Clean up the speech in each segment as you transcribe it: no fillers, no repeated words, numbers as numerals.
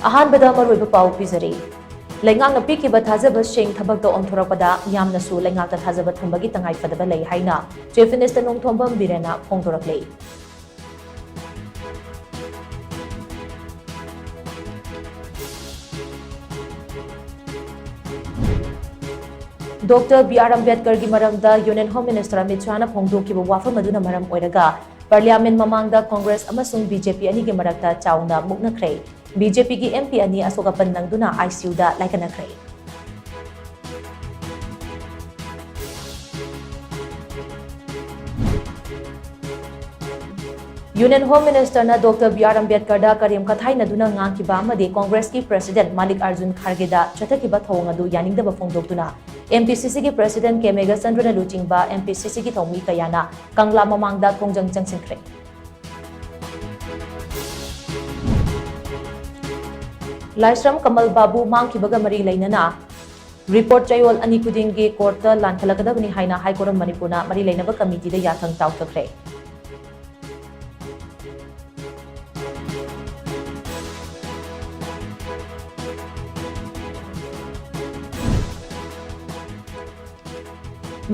अहानबदा मरुइबा पाउ पिजरी लेंगांग पीकिबा थाजबसिंग थबकता ओंथोरकपदा यामनसु लेंगांगता थाजब थंबगी तंगाई फदबा लई हाइना चीफ मिनिस्टर नोंथोंबम बिरेना फोंदोरकले डॉक्टर बी.आर. अम्बेडकर की मरमदा union home minister Amit Shah फोंदोखिबा वाफम अदुना मरम ओइरगा पार्लियामेंट ममांगदा कांग्रेस अमसुंग बीजेपी अनी के मरक्ता चाउना मुक्नख्रे बीजेपी की एमपी अनी असोगपन नंगदुना आईसीयू दा लाइकनख्रे यूनियन होम मिनिस्टर ना डॉक्टर बी.आर. अम्बेडकर दा करीम कथाई नदुना ngang अमदे कांग्रेस की प्रेसिडेंट मल्लिकार्जुन खड़गे दा चथकिबा थौंग अदु यानिंगदबा फोंदोक्तुना एमपीसीसी की प्रेसिडेंट केमेगा चंद्रना लुचिंगबा एमपीसीसी की थौमी कयाना कंगला ममांगदा खोंजंग चंगसिंख्रे लाइस्रम कमल बाबू मांगखिबगा मरी लेनना रिपोर्ट चयोल अनी खुदिंगी कोर्ट लांथलकदबनी हाइना हाईकोर्ट मणिपुरना मरी लेनबा कमिटीदा याथंग ताउतख्रे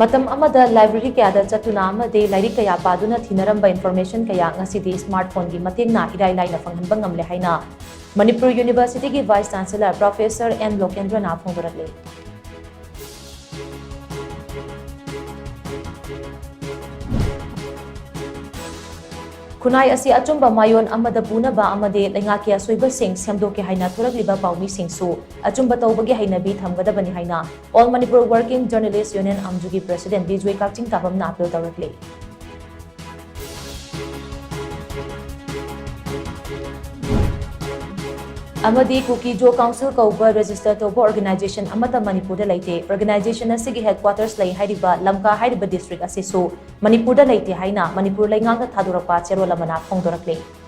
मतम अमदा लाइब्रेरी कयादा चतुना अमदे लाइरिक कया पादुना थिनरंबा इन्फॉर्मेशन कया ngasiदी स्मार्टफोन की मतेंगना इराई लाइना फंगहनबा ngamle हाइना मणिपुर यूनिवर्सिटी की वाइस चांसलर प्रोफेसर एन लोकेंद्रना फोंदोरकले खुनाई असी अचुंबा मायोन अमदा पुनबा अमदे लेंगाकी असोइबसिंग सेमदोके हाइना थोरकलिबा पाउमीसिंगसु अचुंबा तौबगी हाइनबी थमगदबनी हाइना all Manipur working journalist union अमजुगी प्रेसिडेंट बिजोय काकचिंग ताबमना अपील तौरकले अमदी कुकी जो काउंसिल कौबा रजिस्टर तौबा ऑर्गेनाइजेशन अमता मणिपुर लेते ऑर्गेनाइजेशन असिगी हेडक्वार्टर्स लई हाइरिबा लमका हाइरिबा डिस्ट्रिक्ट असिसु मणिपुर लेते हाइना मणिपुर लेंगांग थादोरपा चेरोल अमना फोंदोरकले